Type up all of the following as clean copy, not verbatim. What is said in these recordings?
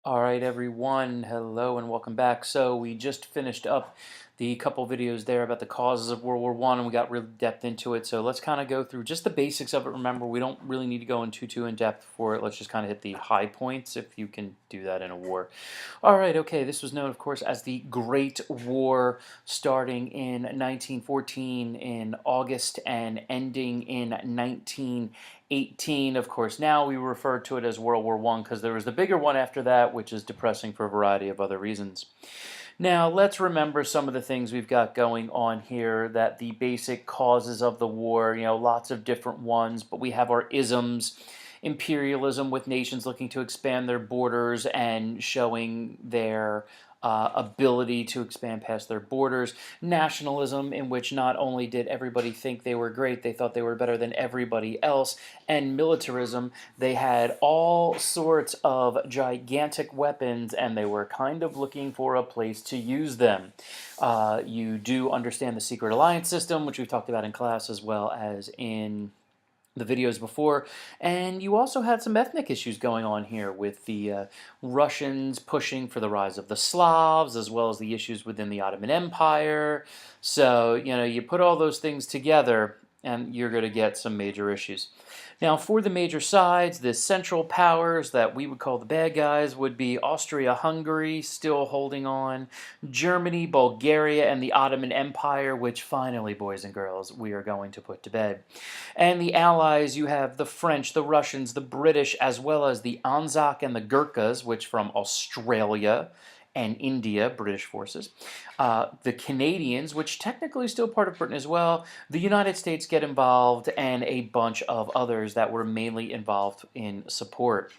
All right, everyone. Hello and welcome back. So we just finished up the couple videos there about the causes of World War One, and we got really depth into it. So let's kind of go through just the basics of it. Remember, we don't really need to go into too in depth for it. Let's just kind of hit the high points if you can do that in a war. All right. Okay. This was known, of course, as the Great War, starting in 1914 in August and ending in 1918. Of course, now we refer to it as World War One because there was the bigger one after that, which is depressing for a variety of other reasons. Now, let's remember some of the things we've got going on here, that the basic causes of the war, lots of different ones, but we have our isms. Imperialism, with nations looking to expand their borders and showing their ability to expand past their borders. Nationalism, in which not only did everybody think they were great, they thought they were better than everybody else. And militarism, they had all sorts of gigantic weapons and they were kind of looking for a place to use them. You do understand the secret alliance system, which we've talked about in class as well as in the videos before, and you also had some ethnic issues going on here with the Russians pushing for the rise of the Slavs, as well as the issues within the Ottoman Empire. So, you put all those things together and you're going to get some major issues. Now, for the major sides, the central powers that we would call the bad guys would be Austria-Hungary, still holding on, Germany, Bulgaria, and the Ottoman Empire, which finally, boys and girls, we are going to put to bed. And the Allies, you have the French, the Russians, the British, as well as the Anzac and the Gurkhas, which from Australia and India, British forces. The Canadians, which technically is still part of Britain as well. The United States get involved, and a bunch of others that were mainly involved in support.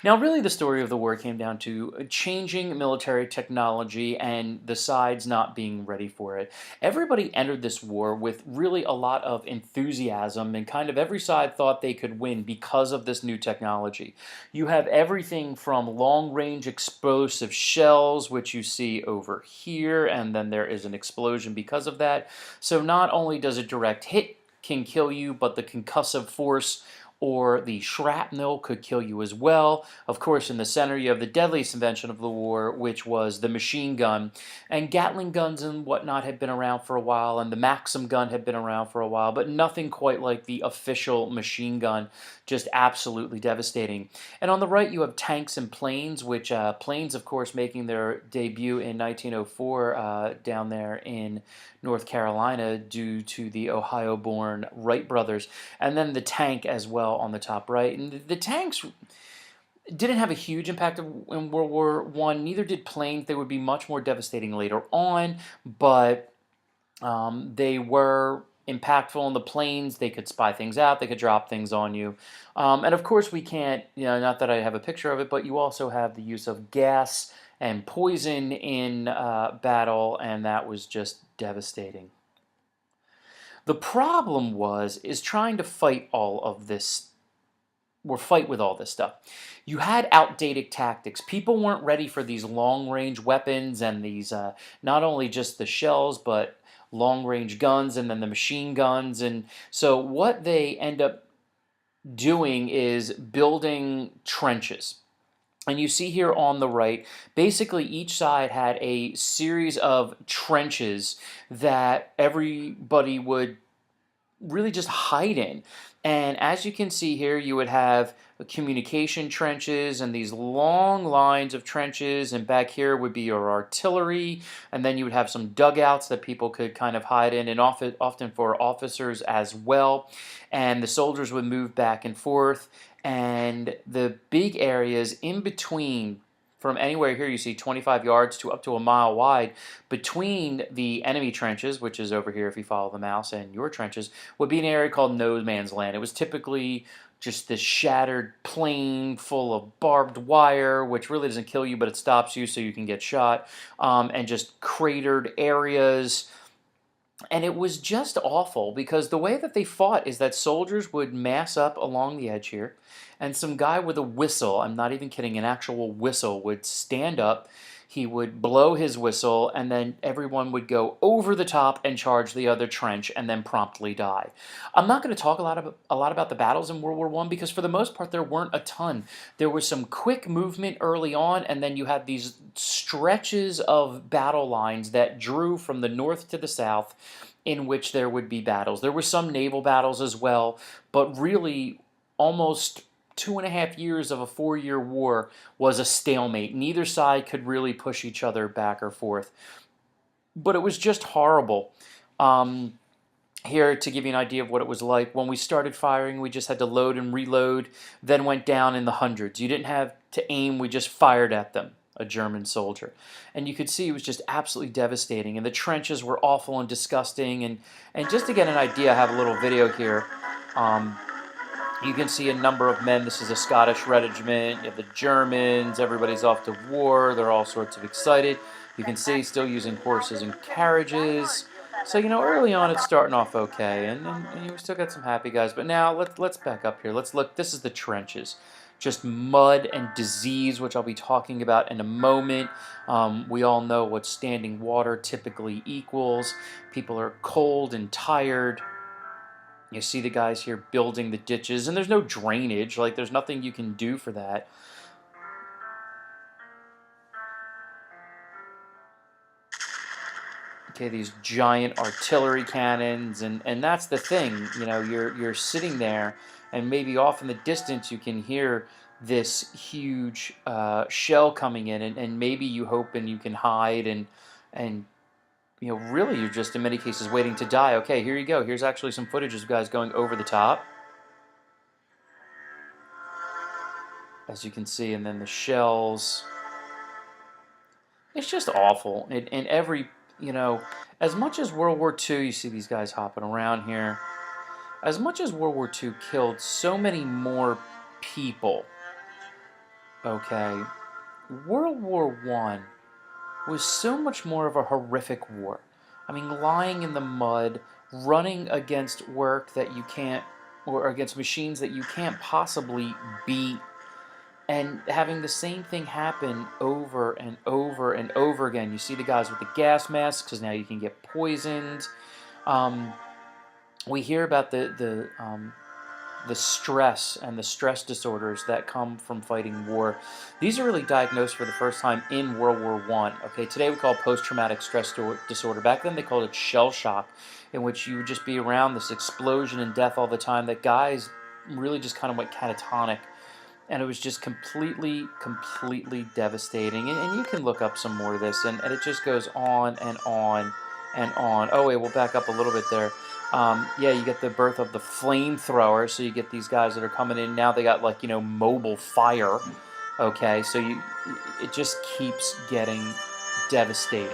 Now, really, the story of the war came down to changing military technology and the sides not being ready for it. Everybody entered this war with really a lot of enthusiasm, and kind of every side thought they could win because of this new technology. You have everything from long-range explosive shells, which you see over here, and then there is an explosion because of that. So not only does a direct hit can kill you, but the concussive force or the shrapnel could kill you as well. Of course, in the center you have the deadliest invention of the war, which was the machine gun. And Gatling guns and whatnot had been around for a while, and the Maxim gun had been around for a while, but nothing quite like the official machine gun. Just absolutely devastating. And on the right you have tanks and planes, which planes, of course, making their debut in 1904 down there in North Carolina due to the Ohio-born Wright brothers. And then the tank as well on the top right. And the tanks didn't have a huge impact in World War One. Neither did planes. They would be much more devastating later on, but they were impactful in the planes. They could spy things out. They could drop things on you. And of course, we can't, not that I have a picture of it, but you also have the use of gas and poison in battle, and that was just devastating. The problem is trying to fight all of this, or fight with all this stuff. You had outdated tactics. People weren't ready for these long-range weapons and these, not only just the shells, but long-range guns and then the machine guns. And so what they end up doing is building trenches. And you see here on the right, basically each side had a series of trenches that everybody would really just hide in. And as you can see here, you would have communication trenches and these long lines of trenches, and back here would be your artillery, and then you would have some dugouts that people could kind of hide in, and often for officers as well. And the soldiers would move back and forth, and the big areas in between, from anywhere here you see 25 yards to up to a mile wide, between the enemy trenches, which is over here if you follow the mouse, and your trenches, would be an area called no man's land. It was typically just this shattered plain full of barbed wire, which really doesn't kill you, but it stops you so you can get shot, and just cratered areas. And it was just awful because the way that they fought is that soldiers would mass up along the edge here, and some guy with a whistle, I'm not even kidding, an actual whistle, would stand up. he would blow his whistle, and then everyone would go over the top and charge the other trench and then promptly die. I'm not going to talk a lot about the battles in World War I because for the most part there weren't a ton. There was some quick movement early on, and then you had these stretches of battle lines that drew from the north to the south in which there would be battles. There were some naval battles as well, but really almost 2.5 years of a 4-year war was a stalemate. Neither side could really push each other back or forth. But it was just horrible. Here, to give you an idea of what it was like, when we started firing, we just had to load and reload, then went down in the hundreds. You didn't have to aim, we just fired at them, a German soldier. And you could see it was just absolutely devastating. And the trenches were awful and disgusting. And just to get an idea, I have a little video here. You can see a number of men. This is a Scottish regiment. You have the Germans. Everybody's off to war. They're all sorts of excited. You can see still using horses and carriages. So, early on it's starting off okay, and we still got some happy guys. But now let's back up here. Let's look. This is the trenches. Just mud and disease, which I'll be talking about in a moment. We all know what standing water typically equals. People are cold and tired. You see the guys here building the ditches, and there's no drainage. Like, there's nothing you can do for that. Okay, these giant artillery cannons, and that's the thing. You're sitting there, and maybe off in the distance you can hear this huge shell coming in, and maybe you hope and you can hide, and really you're just in many cases waiting to die. Okay, here you go. Here's actually some footage of guys going over the top, as you can see, and then the shells. It's just awful. And every as much as World War II, you see these guys hopping around here, as much as World War II killed so many more people, okay, World War I was so much more of a horrific war. I mean, lying in the mud, running against work that you can't, or against machines that you can't possibly beat, and having the same thing happen over and over and over again. You see the guys with the gas masks because now you can get poisoned. We hear about the stress and the stress disorders that come from fighting war. These are really diagnosed for the first time in World War I. Okay, today we call it post-traumatic stress disorder. Back then they called it shell shock, in which you would just be around this explosion and death all the time that guys really just kind of went catatonic. And it was just completely devastating. And you can look up some more of this, and it just goes on and on and on. Oh, wait, we'll back up a little bit there. Yeah, you get the birth of the flamethrower, so you get these guys that are coming in. Now they got, like, mobile fire. Okay, so it just keeps getting devastating.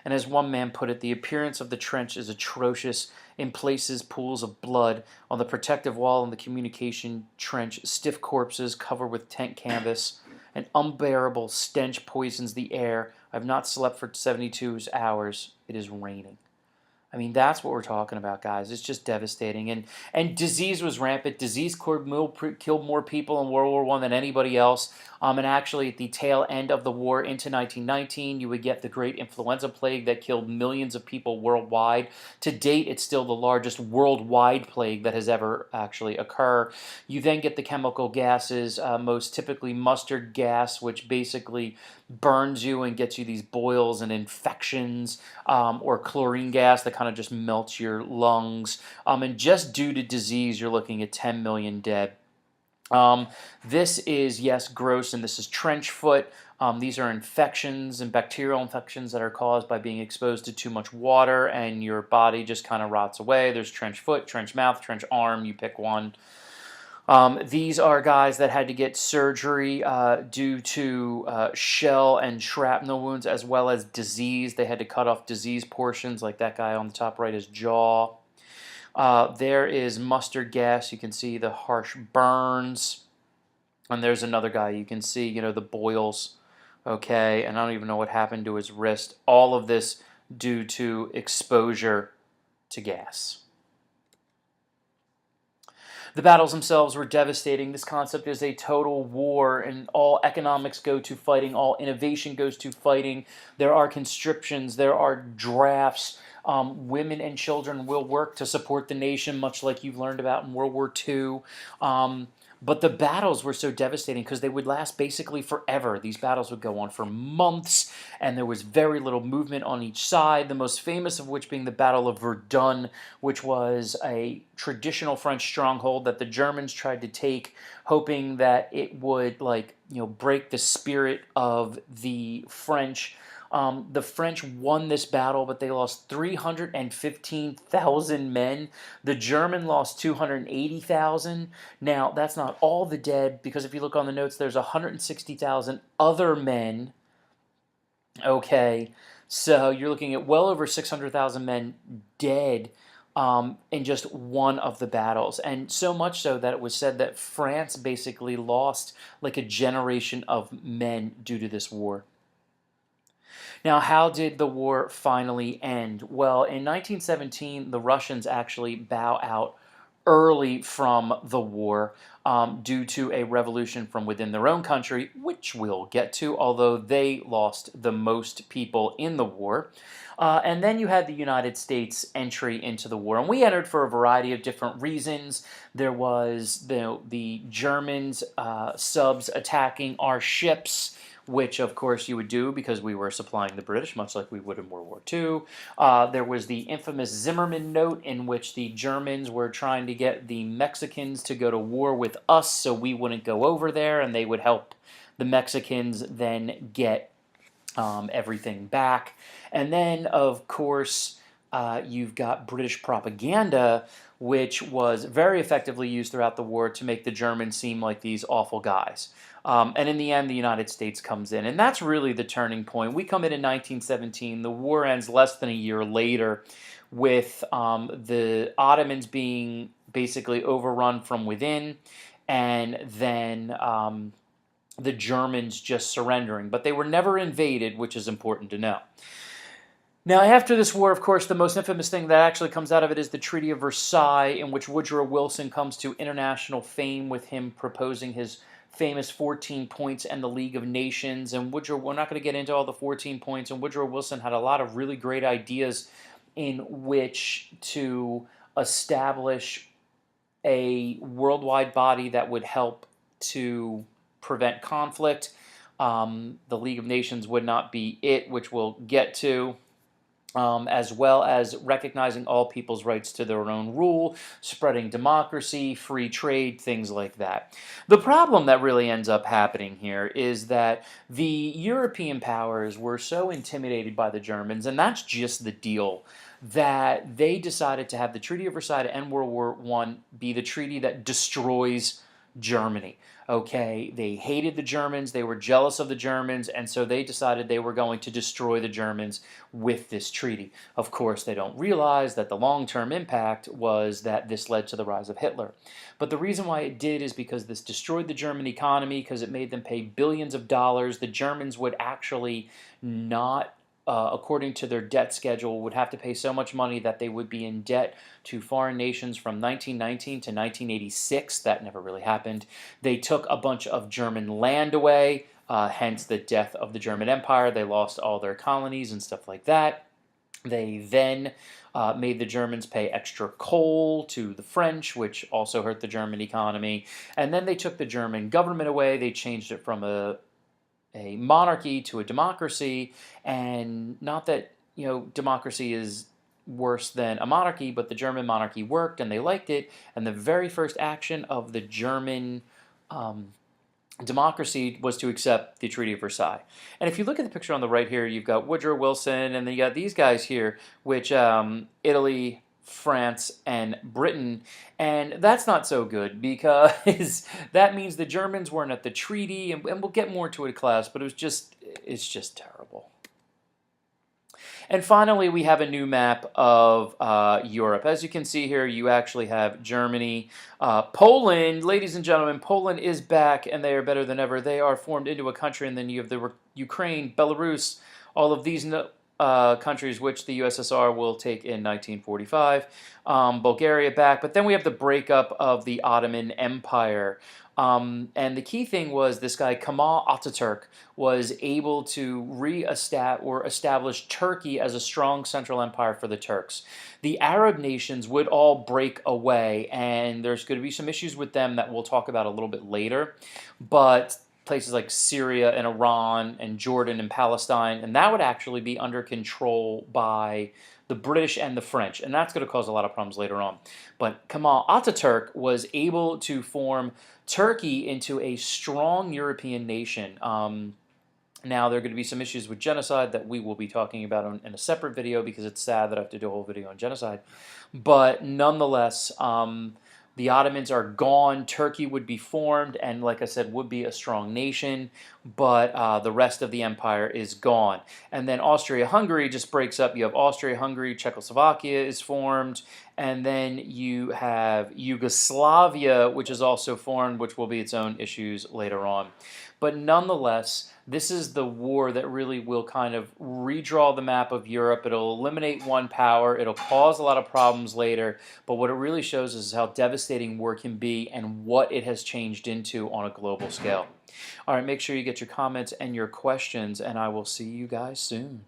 And as one man put it, the appearance of the trench is atrocious. In places, pools of blood. On the protective wall in the communication trench, stiff corpses covered with tent canvas. An unbearable stench poisons the air. I've not slept for 72 hours. It is raining. I mean, that's what we're talking about, guys. It's just devastating. And disease was rampant. Disease killed more people in World War I than anybody else. And actually, at the tail end of the war into 1919, you would get the great influenza plague that killed millions of people worldwide. To date, it's still the largest worldwide plague that has ever actually occurred. You then get the chemical gases, most typically mustard gas, which basically burns you and gets you these boils and infections, or chlorine gas that kind of just melts your lungs. And just due to disease, you're looking at 10 million dead. This is, yes, gross, and this is trench foot. These are infections and bacterial infections that are caused by being exposed to too much water, and your body just kind of rots away. There's trench foot, trench mouth, trench arm, you pick one. These are guys that had to get surgery due to shell and shrapnel wounds, as well as disease. They had to cut off disease portions, like that guy on the top right, his jaw. There is mustard gas. You can see the harsh burns. And there's another guy. You can see, the boils. Okay, and I don't even know what happened to his wrist. All of this due to exposure to gas. The battles themselves were devastating. This concept is a total war, and all economics go to fighting, all innovation goes to fighting. There are conscriptions, there are drafts. Women and children will work to support the nation, much like you've learned about in World War II. But the battles were so devastating because they would last basically forever. These battles would go on for months, and there was very little movement on each side. The most famous of which being the Battle of Verdun, which was a traditional French stronghold that the Germans tried to take, hoping that it would, break the spirit of the French. The French won this battle, but they lost 315,000 men. The German lost 280,000. Now, that's not all the dead, because if you look on the notes, there's 160,000 other men. Okay, so you're looking at well over 600,000 men dead in just one of the battles. And so much so that it was said that France basically lost like a generation of men due to this war. Now, how did the war finally end? Well, in 1917, the Russians actually bow out early from the war due to a revolution from within their own country, which we'll get to, although they lost the most people in the war. And then you had the United States entry into the war. And we entered for a variety of different reasons. There was the Germans subs attacking our ships, which of course you would do because we were supplying the British, much like we would in World War II. There was the infamous Zimmerman Note, in which the Germans were trying to get the Mexicans to go to war with us so we wouldn't go over there, and they would help the Mexicans then get everything back. And then, of course, you've got British propaganda, which was very effectively used throughout the war to make the Germans seem like these awful guys. And in the end, the United States comes in. And that's really the turning point. We come in 1917. The war ends less than a year later with the Ottomans being basically overrun from within, and then the Germans just surrendering. But they were never invaded, which is important to know. Now, after this war, of course, the most infamous thing that actually comes out of it is the Treaty of Versailles, in which Woodrow Wilson comes to international fame with him proposing his famous 14 points and the League of Nations. And we're not going to get into all the 14 points, and Woodrow Wilson had a lot of really great ideas in which to establish a worldwide body that would help to prevent conflict. The League of Nations would not be it, which we'll get to. As well as recognizing all people's rights to their own rule, spreading democracy, free trade, things like that. The problem that really ends up happening here is that the European powers were so intimidated by the Germans, and that's just the deal, that they decided to have the Treaty of Versailles to end World War I be the treaty that destroys Germany. Okay, they hated the Germans, they were jealous of the Germans, and so they decided they were going to destroy the Germans with this treaty. Of course, they don't realize that the long-term impact was that this led to the rise of Hitler. But the reason why it did is because this destroyed the German economy, because it made them pay billions of dollars. The Germans would actually not, according to their debt schedule, would have to pay so much money that they would be in debt to foreign nations from 1919 to 1986. That never really happened. They took a bunch of German land away, hence the death of the German Empire. They lost all their colonies and stuff like that. They then made the Germans pay extra coal to the French, which also hurt the German economy. And then they took the German government away. They changed it from a monarchy to a democracy, and not that democracy is worse than a monarchy, but the German monarchy worked and they liked it, and the very first action of the German democracy was to accept the Treaty of Versailles. And if you look at the picture on the right here, you've got Woodrow Wilson, and then you got these guys here, which Italy, France, and Britain, and that's not so good because that means the Germans weren't at the treaty, and we'll get more to it in class, but it's just terrible. And finally, we have a new map of Europe. As you can see here, you actually have Germany, Poland. Ladies and gentlemen, Poland is back, and they are better than ever. They are formed into a country, and then you have the Ukraine, Belarus, all of these countries which the USSR will take in 1945. Bulgaria back, but then we have the breakup of the Ottoman Empire. And the key thing was this guy Kemal Ataturk was able to establish Turkey as a strong central empire for the Turks. The Arab nations would all break away, and there's going to be some issues with them that we'll talk about a little bit later. But places like Syria and Iran and Jordan and Palestine, and that would actually be under control by the British and the French, and that's going to cause a lot of problems later on. But Kemal Ataturk was able to form Turkey into a strong European nation. Now, there are going to be some issues with genocide that we will be talking about in a separate video because it's sad that I have to do a whole video on genocide. But nonetheless, the Ottomans are gone. Turkey would be formed and, like I said, would be a strong nation, but the rest of the empire is gone. And then Austria-Hungary just breaks up. You have Austria-Hungary, Czechoslovakia is formed, and then you have Yugoslavia, which is also formed, which will be its own issues later on. But nonetheless, this is the war that really will kind of redraw the map of Europe. It'll eliminate one power. It'll cause a lot of problems later. But what it really shows is how devastating war can be and what it has changed into on a global scale. All right, make sure you get your comments and your questions, and I will see you guys soon.